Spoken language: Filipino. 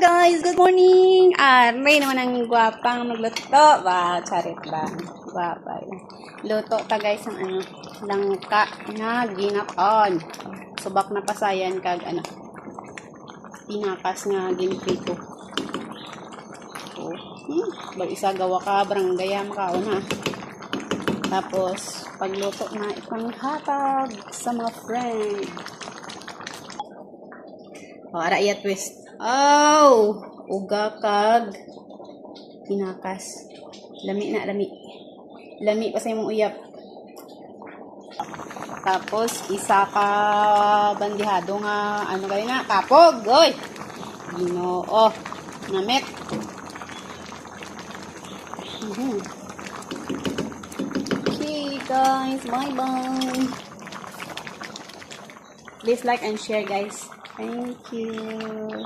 guys, good morning! Aray naman ang gwapang nagluto. Ba, charit lang. Gwapa. Luto ta guys ang langka na ginapon. Subak na pasayan kag pinakas nga ginprito. Isa gawa ka, baranggaya makauna. Tapos, pagluto na ipanghatag sa mga friend. Ara iya twist. Uga kag pinakas. Lami na, lami. Lami pa sa imong uyap. Tapos, isa ka bandihado nga, kayo na, kapog. Oy! Ginoo. Namit. Okay, guys. Bye-bye. Please like and share, guys. Thank you.